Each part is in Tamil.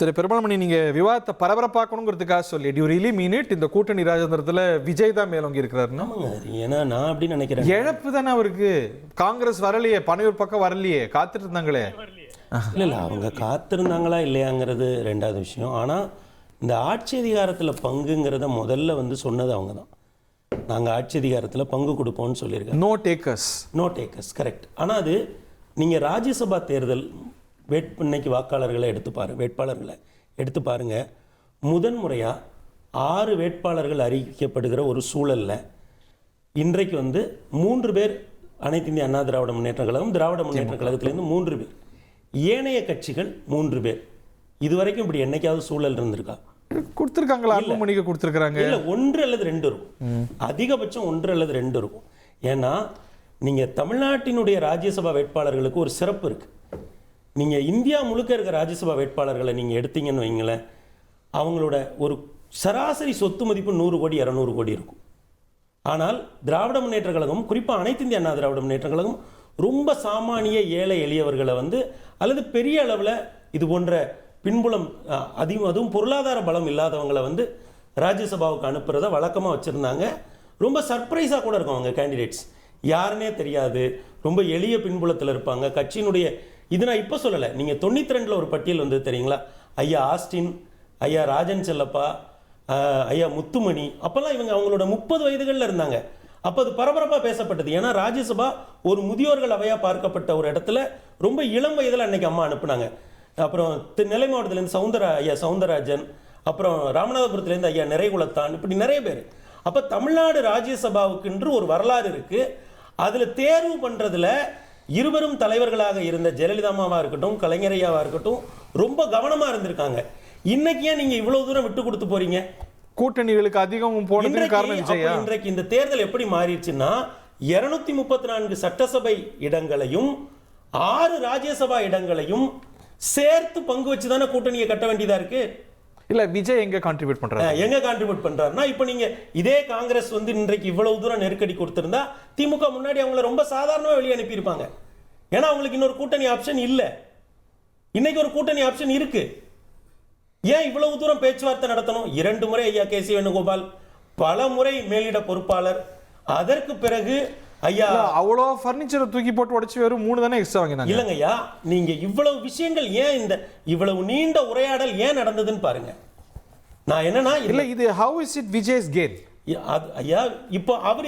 திரு பெருமாள்மணி, நீங்க விவாதத்தை பரபரப்பாக்கணுங்கிறதுக்காக சொல்லி டு ரியலி மீன் இட் இந்த கூட்டணி ராஜதந்திரத்துல விஜய் தான் மேலோங்கி இருக்கிறாருன்னா? ஏன்னா நான் அப்படி நினைக்கிறேன். இழப்பு தானே அவருக்கு. காங்கிரஸ் வரலையே, பனையூர் பக்கம் வரலையே, காத்துட்டு இருந்தாங்களே. இல்லை அவங்க காத்திருந்தாங்களா இல்லையாங்கிறது ரெண்டாவது விஷயம். ஆனால் இந்த ஆட்சி அதிகாரத்தில் பங்குங்கிறத முதல்ல சொன்னது அவங்க தான். நாங்கள் ஆட்சி அதிகாரத்தில் பங்கு கொடுப்போம்னு சொல்லியிருக்கோம். No takers. No takers, correct. ஆனால் அது நீங்கள் ராஜ்யசபா தேர்தல் இன்னைக்கு வாக்காளர்களை வேட்பாளர்களை எடுத்து பாருங்க. முதன்முறையாக 6 வேட்பாளர்கள் அறிவிக்கப்படுகிற ஒரு சூழலில் இன்றைக்கு 3 பேர் அனைத்து இந்திய அண்ணா திராவிட முன்னேற்ற கழகம், திராவிட முன்னேற்ற கழகத்திலேருந்து 3 பேர், ஏனைய கட்சிகள் 3 பேர். இதுவரைக்கும் இப்படி என்னைக்காவது சூழல் இருந்திருக்கா? கொடுத்துருக்காங்களா? அன்புமணிக்கு கொடுத்துருக்காங்க. இல்லை, 1 அல்லது 2 இருக்கும், அதிகபட்சம் 1 அல்லது 2 இருக்கும். ஏன்னா நீங்கள் தமிழ்நாட்டினுடைய ராஜ்யசபா வேட்பாளர்களுக்கு ஒரு சிறப்பு இருக்குது. நீங்கள் இந்தியா முழுக்க இருக்க ராஜ்யசபா வேட்பாளர்களை நீங்கள் எடுத்தீங்கன்னு வைங்களேன், அவங்களோட ஒரு சராசரி சொத்து மதிப்பு 100 கோடி 200 கோடி இருக்கும். ஆனால் திராவிட முன்னேற்ற கழகம், குறிப்பாக அனைத்து இந்திய அண்ணா திராவிட முன்னேற்ற கழகம், ரொம்ப சாமானிய ஏழை எளியவர்களை அல்லது பெரிய அளவில் இது போன்ற பின்புலம் அதுவும் பொருளாதார பலம் இல்லாதவங்களை ராஜ்யசபாவுக்கு அனுப்புறத வழக்கமாக வச்சுருந்தாங்க. ரொம்ப சர்ப்ரைஸாக கூட இருக்கும். அவங்க கேண்டிடேட்ஸ் யாருன்னே தெரியாது, ரொம்ப எளிய பின்புலத்தில் இருப்பாங்க. கட்சியினுடைய இது நான் இப்போ சொல்லலை, நீங்கள் 92 ஒரு பட்டியல் தெரியுங்களா? ஐயா ஆஸ்டின், ஐயா ராஜன் செல்லப்பா, ஐயா முத்துமணி, அப்போல்லாம் இவங்க அவங்களோட 30 வயதுகளில் இருந்தாங்க. அப்போ அது பரபரப்பாக பேசப்பட்டது. ஏன்னா ராஜ்யசபா ஒரு முதியோர்கள் அவையாக பார்க்கப்பட்ட ஒரு இடத்துல ரொம்ப இளம் வயதில் அன்னைக்கு அம்மா அனுப்புனாங்க. அப்புறம் நெல்லை மாவட்டத்திலேருந்து ஐயா சவுந்தரராஜன், அப்புறம் ராமநாதபுரத்துலேருந்து ஐயா நிறைகுலத்தான், இப்படி நிறைய பேர். அப்போ தமிழ்நாடு ராஜ்யசபாவுக்குன்று ஒரு வரலாறு இருக்குது. அதில் தேர்வு பண்ணுறதுல இருவரும் தலைவர்களாக இருந்த ஜெயலலிதாமாவாக இருக்கட்டும், கலைஞரையாவாக இருக்கட்டும், ரொம்ப கவனமாக இருந்திருக்காங்க. இன்னைக்கு ஏன் நீங்கள் இவ்வளோ தூரம் விட்டு கொடுத்து போறீங்க? கூட்டணிகளுக்கு அதிகம் போனதுக்கு காரணம் விஜயா. இன்றைக்கு இந்த தேர்தல் எப்படி மாறிடுச்சுன்னா 234 சட்டசபை இடங்களையும் 6 ராஜ்யசபா இடங்களையும் சேர்த்து பங்கு வச்சு தானே கூட்டணியை கட்ட வேண்டியதா இருக்கு. இல்ல விஜய் எங்க கான்ட்ரிபியூட் பண்றாருன்னா, இப்ப நீங்க இதே காங்கிரஸ் இன்றைக்கு இவ்வளவு தூரம் நெருக்கடி கொடுத்திருந்தா திமுக முன்னாடி அவங்கள ரொம்ப சாதாரணமா வெளியே அனுப்பி இருப்பாங்க. ஏன்னா அவங்களுக்கு இன்னொரு கூட்டணி ஆப்ஷன் இல்ல. இன்னைக்கு ஒரு கூட்டணி ஆப்ஷன் இருக்கு. ஏன் இவ்வளவு தூரம் பேச்சுவார்த்தை நடத்தணும்? 2 முறை ஐயா கே சி வேணுகோபால், பல முறை மேலிட பொறுப்பாளர், அதற்கு பிறகு ஐயா அவ்வளோ ஃபர்னிச்சரை தூக்கி போட்டு உடைச்சு வெறும் 3 தானே எக்ஸ்ட்ரா வாங்கினாங்க. இல்லைங்க ஐயா, நீங்க இவ்வளவு விஷயங்கள் ஏன் இவ்வளவு நீண்ட உரையாடல் ஏன் நடந்ததுன்னு பாருங்க. நான் என்னன்னா இல்ல இது how is it Vijay's gain? ஐயா இப்போ அவர்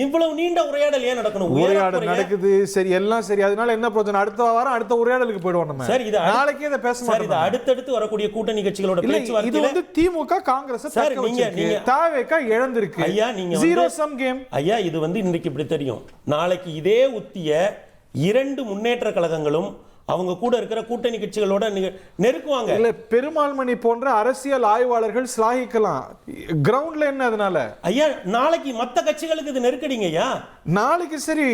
இவ்வளவு நீண்ட உரையாடல் ஏன் நடக்கணும்? உரையாடல் நடக்குது, சரி, எல்லாம் சரி. அதனால என்ன பிரச்சனை? அடுத்த வாரம் அடுத்த உரையாடலுக்கு போய்டுவோம் நம்ம. சரி, இது நாளைக்கே இத பேச மாட்டோம். இது அடுத்தடுத்து வரக்கூடிய கூட்டணி கட்சிகளோட பேச்சுவார்த்தையில இது திமுக காங்கிரஸ் சார் நீங்க தாவேக இழந்திருக்கு. ஐயா நீங்க ஜீரோ சம் கேம். ஐயா இது இன்னைக்கு இப்படி தெரியும். நாளைக்கு இதே உத்திய 2 முன்னேற்ற கழகங்களும் அவங்க கூட இருக்கிற கூட்டணி கட்சிகளோட நெருக்குவாங்க. இல்ல பெருமாள்மணி போன்ற அரசியல் ஆய்வாளர்கள் ஸ்லாகிக்கலாம். கிரவுண்ட்ல என்ன அதனால? ஐயா நாளைக்கு மத்த கட்சிகளுக்கு இது நெருக்கடிங்க ஐயா. நாளைக்கு சரி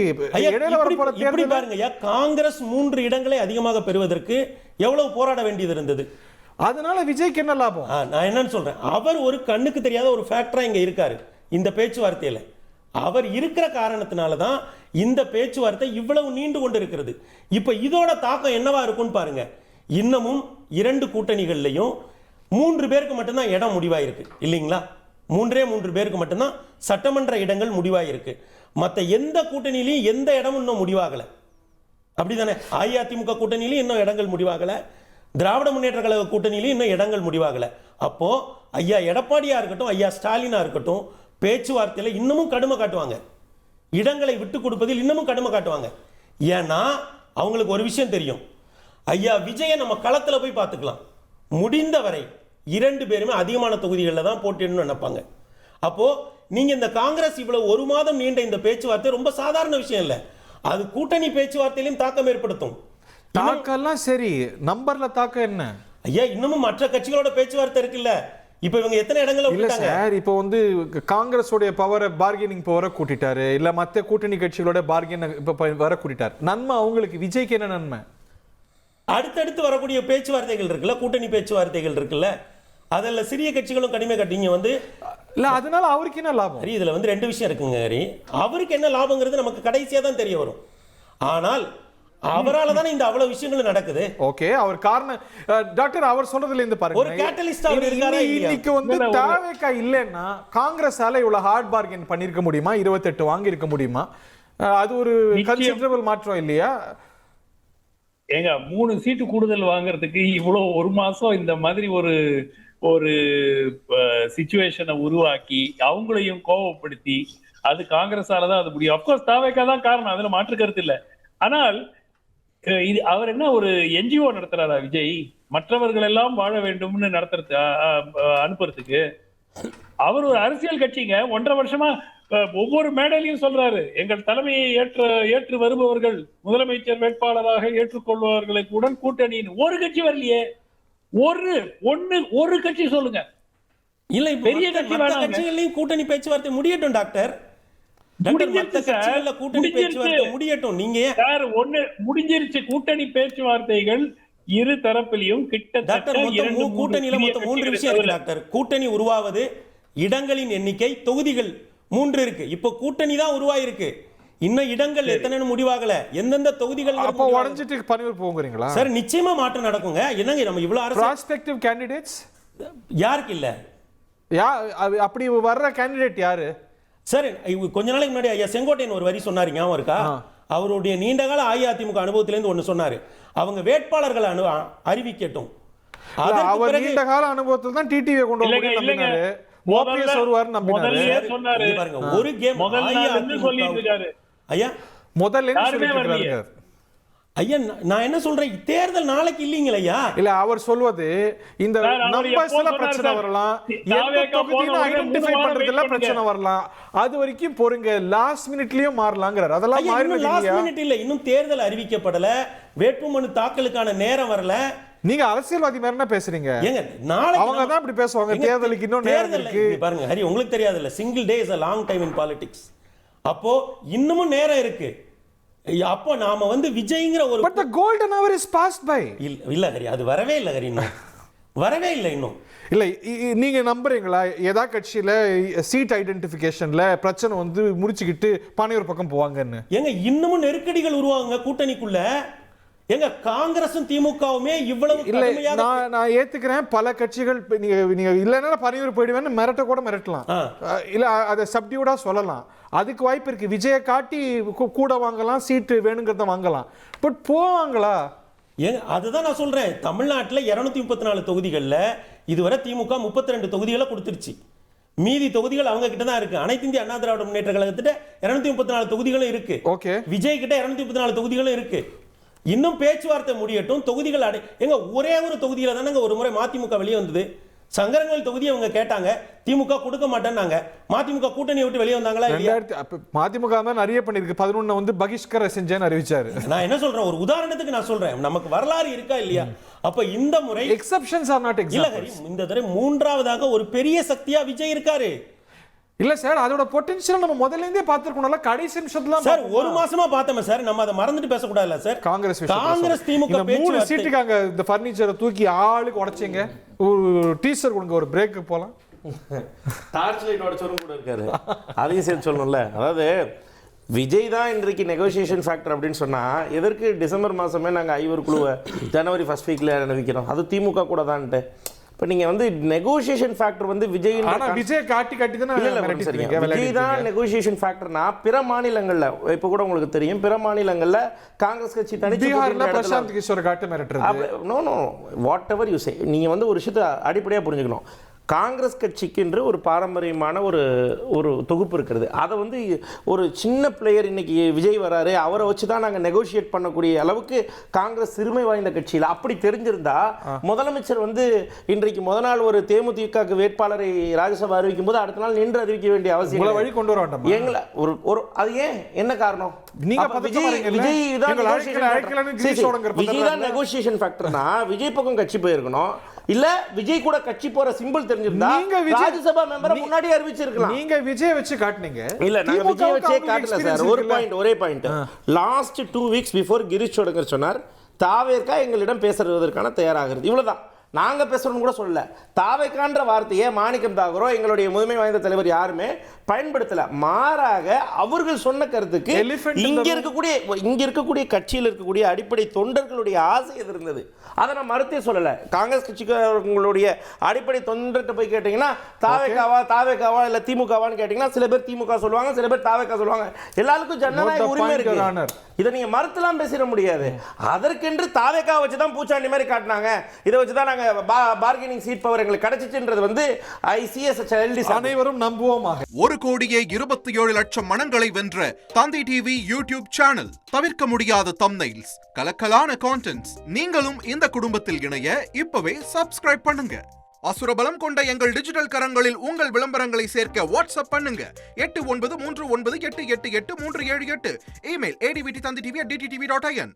இடையில வர போற தேர்தல் பாருங்க ஐயா, காங்கிரஸ் 3 இடங்களை அதிகமாக பெறுவதற்கு எவ்வளவு போராட வேண்டியது இருந்தது. அதனால விஜய்க்கு என்ன லாபம்? நான் என்னன்னு சொல்றேன், அவர் ஒரு கண்ணுக்கு தெரியாத ஒரு ஃபேக்டரா இங்க இருக்காரு இந்த பேச்சுவார்த்தையில. அவர் இருக்கிற காரணத்தினால தான் இந்த பேச்சுவார்த்தை இவ்வளவு நீண்டு கொண்டு இருக்கிறது. இப்ப இதோட தாக்கம் என்னவா இருக்கும்னு பாருங்க. இன்னமும் 2 கூட்டணிகள்லையும் 3 பேருக்கு மட்டும்தான் இடம் முடிவாயிருக்கு இல்லைங்களா? 3 பேருக்கு மட்டும்தான் சட்டமன்ற இடங்கள் முடிவாயிருக்கு. மற்ற எந்த கூட்டணியிலையும் எந்த இடமும் இன்னும் முடிவாகல. அப்படிதானே? அஇஅதிமுக கூட்டணியிலையும் இன்னும் இடங்கள் முடிவாகல, திராவிட முன்னேற்ற கழக கூட்டணியிலையும் இன்னும் இடங்கள் முடிவாகல. அப்போ ஐயா எடப்பாடியா இருக்கட்டும், ஐயா ஸ்டாலினா இருக்கட்டும், பேச்சுவார்த்தையில் இன்னமும் கடுமை காட்டுவாங்க. இடங்களை விட்டு கொடுப்பதில் இன்னமும் கடுமை காட்டுவாங்க. ஏன்னா அவங்களுக்கு ஒரு விஷயம் தெரியும், ஐயா விஜயை நம்ம களத்தில் போய் பார்த்துக்கலாம். முடிந்தவரை 2 பேருமே அதிகமான தொகுதிகளில் தான் போட்டிடணும்னு நினைப்பாங்க. அப்போ நீங்க இந்த காங்கிரஸ் இவ்வளவு 1 மாதம் நீண்ட இந்த பேச்சுவார்த்தை ரொம்ப சாதாரண விஷயம் இல்லை. அது கூட்டணி பேச்சுவார்த்தையிலும் தாக்கம் ஏற்படுத்தும். தாக்கம்லாம் சரி, நம்பர்ல தாக்கம் என்ன? ஐயா இன்னமும் மற்ற கட்சிகளோட பேச்சுவார்த்தை இருக்குல்ல. இப்ப இவங்க எத்தனை இடங்களை விட்டாங்க சார்? இப்போ காங்கிரஸோட பவரை, பார்கெனிங் பவரை கூட்டிட்டாரு, இல்ல மற்ற கூட்டணி கட்சிகளோட பார்கென் வர கூட்டிட்டாரு. நன்மை அவங்களுக்கு, விஜய்க்கு என்ன நன்மை? அடுத்தடுத்து வரக்கூடிய பேச்சுவார்த்தைகள் இருக்குல்ல, கூட்டணி பேச்சுவார்த்தைகள் இருக்குல்ல, அதில் சிறிய கட்சிகளும் கடுமை கட்டிங்க இல்ல, அதனால அவருக்கு என்ன லாபம்? இதுல 2 விஷயம் இருக்குங்க. அவருக்கு என்ன லாபங்கிறது நமக்கு கடைசியா தான் தெரிய வரும். ஆனால் அவரால தானே இந்த அவ்வளவு விஷயங்கள் நடக்குது. ஓகே, அவர் காரணம் டாக்டர் அவர் சொல்றதுல இருந்து பாருங்க, ஒரு கேட்டலிஸ்ட் அவர் இருக்காரா? இன்னைக்கு வந்து தாவேகா இல்லைன்னா காங்கிரஸால இவ்வளவு ஹார்ட் பார்கெயின் பண்ணிருக்க முடியுமா? 28 வாங்கி இருக்க முடியுமா? அது ஒரு கன்சிடரபிள் மாற்றம் இல்லையா? ஏங்க 3 சீட்டு கூடுதல் வாங்குறதுக்கு இவ்வளவு ஒரு மாசம் இந்த மாதிரி ஒரு சிச்சுவேஷனை உருவாக்கி அவங்களையும் கோபப்படுத்தி அது காங்கிரஸால தான் அது முடியும். அப்கோர்ஸ் தாவேகா தான் காரணம், அதுல மாற்று கருத்து இல்லை. ஆனால் இது அவர் என்ன ஒரு என்ஜிஓ நடத்துறாரா விஜய்? மற்றவர்கள் எல்லாம் வாழ வேண்டும்னு நடத்துறது அனுப்புறதுக்கு அவர் ஒரு அரசியல் கட்சிங்க. 1.5 வருஷமா ஒவ்வொரு மேடையிலையும் சொல்றாரு, எங்கள் தலைமையை ஏற்று வருபவர்கள் முதலமைச்சர் வேட்பாளராக ஏற்றுக்கொள்பவர்களை உடன் கூட்டணின்னு. ஒரு கட்சி வரலையே, ஒரு கட்சி சொல்லுங்க. இல்ல பெரிய கட்சிகளையும் கூட்டணி பேச்சுவார்த்தை முடியட்டும் டாக்டர். கூட்டணி பேச்சுவார்த்தை முடியட்டும். நீங்க சார் முடிஞ்சிருச்சு கூட்டணி பேச்சுவார்த்தைகள் இரு தரப்பிலையும் கிட்டத்தட்ட கூட்டணியில மொத்தம் 3 விஷயம் இருக்கு டாக்டர். கூட்டணி உருவாவது, இடங்களின் எண்ணிக்கை, தொகுதிகள் 3 இருக்கு. இப்போ கூட்டணி தான் உருவாயிருக்கு, இன்னும் இடங்கள் எத்தனைன்னு முடிவாகல, எந்தெந்த தொகுதிகள் அப்ப உடைஞ்சிட்டு பணிவர் போங்கறீங்களா? சார் நிச்சயமா மாற்றம் நடக்குங்க. என்னங்க நம்ம இவ்வளவு அரசு ப்ராஸ்பெக்டிவ் கேண்டிடேட்ஸ் யாருக்கு இல்ல? அப்படி வர்ற கேண்டிடேட் யாரு சார்? கொஞ்ச நாளைக்கு முன்னாடி ஐயா செங்கோட்டையன் ஒரு வரி சொன்னாரு, ஞாபகம் இருக்கா? அவருடைய நீண்டகால அஇஅதிமுக அனுபவத்திலிருந்து ஒண்ணு சொன்னாரு, அவங்க வேட்பாளர்களை அறிவிக்கட்டும். அவர் நீண்ட கால அனுபவத்தில் தான் டிடிவி கொண்டு வர முடியும் நம்பினாரு. ஓபிஎஸ் வருவார் நம்பினாரு. பாருங்க, ஒரு கேம் ஐயா முதல்ல சொல்லிட்டு ஐயா, நான் என்ன சொல்றேன், தேர்தல் நாளைக்கு இல்லீங்களா ஐயா? இல்ல, அவர் சொல்வது இந்த நம்பர்ஸ்ல பிரச்சனை வரலாம், எந்த தொகுதியை ஐடென்டிஃபை பண்றதுல பிரச்சனை வரலாம், அது வரைக்கும் பொறுங்க, லாஸ்ட் மினிட்லயும் மாறலாம்ங்கறார். அதெல்லாம் மாறினது லாஸ்ட் மினிட் இல்ல, இன்னும் தேர்தல் அறிவிக்கப்படல, வேட்புமனு தாக்கலுக்கான நேரம் வரல. நீங்க அரசியல்வாதி மாதிரி என்ன பேசுறீங்க? ஏங்க நாளைக்கு அவங்க தான் இப்படி பேசுவாங்க, தேர்தலுக்கு இன்னும் நேரம் இருக்கு. பாருங்க ஹரி, உங்களுக்கு தெரியாது இல்ல, single day is a long time in politics. அப்போ இன்னமும் நேரம் இருக்கு. அப்போ நாம வந்து விஜய்ங்கற ஒரு but the golden hour is passed by. இல்ல ஹரி, அது வரவே இல்ல ஹரி, இன்னும் வரவே இல்ல. இன்னும் இல்ல, நீங்க நம்புறீங்களா ஏதா கட்சியில சீட் ஐடென்டிஃபிகேஷன்ல பிரச்சனை வந்து முடிச்சுக்கிட்டு பனையூர் பக்கம் போவாங்கன்னு? ஏங்க இன்னமும் நெருக்கடிகள் உருவாகுங்க கூட்டணிக்குள்ள. எங்க காங்கிரசும் திமுகவுமே இவ்வளவு இல்ல, நான் ஏத்துக்கிறேன், பல கட்சிகள் நீங்க இல்லன்னா பனையூர் போயிடுவேன்னு மிரட்ட கூட மிரட்டலாம், இல்ல அதை சப்டியூடா சொல்லலாம், அதுக்கு வாய்ப்பு இருக்கு. விஜய காட்டி கூட வாங்கலாம், சீட்டு வேணுங்கிறத வாங்கலாம், பட் போவாங்களா? அதுதான் நான் சொல்றேன். தமிழ்நாட்டில் 234 தொகுதிகள்ல இதுவரை திமுக 32 தொகுதிகளை கொடுத்துருச்சு. மீதி தொகுதிகள் அவங்க கிட்ட தான் இருக்கு. அனைத்து இந்திய அண்ணா திராவிட முன்னேற்ற கழகத்திட்ட 234 தொகுதிகளும் இருக்கு. ஓகே, விஜய் கிட்ட 234 தொகுதிகளும் இருக்கு. இன்னும் பேச்சுவார்த்தை முடியட்டும். தொகுதிகள் எங்க ஒரே ஒரு தொகுதியில தானங்க ஒரு முறை மதிமுக வெளியே வந்தது. சங்கரங்கோயில் தொகுதியை அவங்க கேட்டாங்க, திமுக கொடுக்க மாட்டேன்னாங்க. மதிமுக கூட்டணியை விட்டு வெளியே வந்தாங்களா? மதிமுக தான் நிறைய பண்ணிருக்கு. 11 வந்து பகிஷ்கர செஞ்சேன்னு அறிவிச்சாரு. நான் என்ன சொல்றேன், ஒரு உதாரணத்துக்கு நான் சொல்றேன், நமக்கு வரலாறு இருக்கா இல்லையா? அப்ப இந்த முறை எக்ஸெப்ஷன்ஸ் ஆர் நாட் எக்ஸாம்பிள்ஸ். இந்த தடவை மூன்றாவதாக ஒரு பெரிய சக்தியா விஜய் இருக்காரு. இல்ல சார், அதோட பொட்டன்ஷியல் நம்ம முதல்ல இருந்தே பார்த்திருக்கோம்ல. கடைசி நிமிஷத்துல சார் ஒரு மாசமா பார்த்தோம் சார், நம்ம அதை மறந்துட்டு பேச கூடாதுல சார். காங்கிரஸ் திமுக 3 சீட்டுக்காங்க இந்த ஃபர்னிச்சரை தூக்கி ஆளுக்கு உடைச்சீங்க. ஒரு டீசர் கொடுங்க, ஒரு பிரேக் போலாம். டார்ச் லைட் உடைச்சவரும் கூட இருக்காரு, அதையும் சேர்த்து சொல்லணும்ல. அதாவது விஜய் தான் இன்றைக்கு நெகோசியேஷன் ஃபேக்டர் அப்படின்னு சொன்னா, எதற்கு டிசம்பர் மாசமே நாங்கள் ஐவர் குழுவை ஜனவரி ஃபர்ஸ்ட் வீக்ல அறிவிக்கிறோம், அது திமுக கூட தான்ட்டு. இப்போ நீங்க வந்து நெகோசியேஷன் ஃபேக்டர் வந்து விஜய் காட்டி தான் விஜய் தான் நெகோசியேஷன் ஃபேக்டர்னா, பிற மாநிலங்கள்ல இப்போ கூட உங்களுக்கு தெரியும், பிற மாநிலங்கள்ல காங்கிரஸ் கட்சி தனிச்சு பிரசாந்த் கிஷோர் காட்டி மிரட்டுறது. No whatever you say, நீங்க வந்து ஒரு விஷயத்தை அடிப்படையாக புரிஞ்சுக்கணும். காங்கிரஸ் கட்சிக்குன்ற ஒரு பாரம்பரியமான ஒரு தொகுப்பு இருக்கிறது. அதை வந்து ஒரு சின்ன பிளேயர் இன்னைக்கு விஜய் வராரு, அவரை வச்சு தான் நாங்கள் நெகோசியேட் பண்ணக்கூடிய அளவுக்கு காங்கிரஸ் சிறுமை வாய்ந்த கட்சியில் அப்படி தெரிஞ்சிருந்தா முதலமைச்சர் வந்து இன்றைக்கு முத நாள் ஒரு தேமுதிக வேட்பாளரை ராஜ்யசபா அறிவிக்கும் போது அடுத்த நாள் நின்று அறிவிக்க வேண்டிய அவசியம் வழி கொண்டு வர வேண்டாம். எங்களை ஒரு அது ஏன் என்ன காரணம்? விஜய் தான் நெகோசியேஷன் ஃபேக்டர்னா விஜய் பக்கம் கட்சி போயிருக்கணும். இல்ல விஜய் கூட கட்சி போற சிம்பிள் தெரிஞ்சிருந்தா ராஜ்யசபா மெம்பரை முன்னாடி அறிவிச்சிருக்கலாம். நீங்க விஜய் வச்சு காட்டுனீங்க. இல்ல நாங்க விஜய் வச்சே காட்டல சார். ஒரே point last 2 weeks before Girish Chodankar சொன்னார், தாவேர்கா எங்களிடம் பேசுறதற்கான தயாராகிறது. இவ்வளவுதான். நாங்க பேசுறோம்னு கூட சொல்லல. தாவேக்கான்ற வார்த்தையை மாணிக்கம் தாகூரோ எங்களுடைய முதன்மை வாய்ந்த தலைவர் யாருமே பயன்படுத்தல. மாறாக அவர்கள் சொன்ன கருத்துக்கு இங்க இருக்கக்கூடிய கட்சியில் இருக்கக்கூடிய அடிப்படை தொண்டர்களுடைய ஆசை எது இருந்தது, அதை நான் மறுத்தே சொல்லல. காங்கிரஸ் கட்சிக்காரங்களுடைய அடிப்படை தொண்டர்கிட்ட போய் கேட்டீங்கன்னா தாவேக்காவா இல்ல திமுகவான்னு கேட்டீங்கன்னா சில பேர் திமுக சொல்லுவாங்க, சில பேர் தாவேக்கா சொல்லுவாங்க. எல்லாருக்கும் ஜனநாயக உரிமை இருக்கு. இதை நீங்க மறுத்தலாம் பேசிட முடியாது. அதற்கென்று தாவேக்கா வச்சுதான் பூச்சாண்டி மாதிரி காட்டினாங்க, இதை வச்சுதான் நாங்க பார்கெனிங் சீட் பவர் எங்களுக்கு கிடைச்சிச்சுன்றது வந்து அனைவரும் நம்புவோமாக. 1,27,00,000 மனங்களை வென்ற தந்தி டிவி யூடியூப் சேனல். தவிர்க்க முடியாத தம்ப்நெயில்ஸ், கலக்கலான கான்டென்ட்ஸ். நீங்களும் இந்த குடும்பத்தில் இணைய இப்பவே சப்ஸ்கிரைப் பண்ணுங்க. அசுரபலம் கொண்ட எங்கள் டிஜிட்டல் கரங்களில் உங்கள் விளம்பரங்களை சேர்க்க வாட்ஸ்அப் பண்ணுங்க. 893988883778. Email advtthanditv@dttv.in.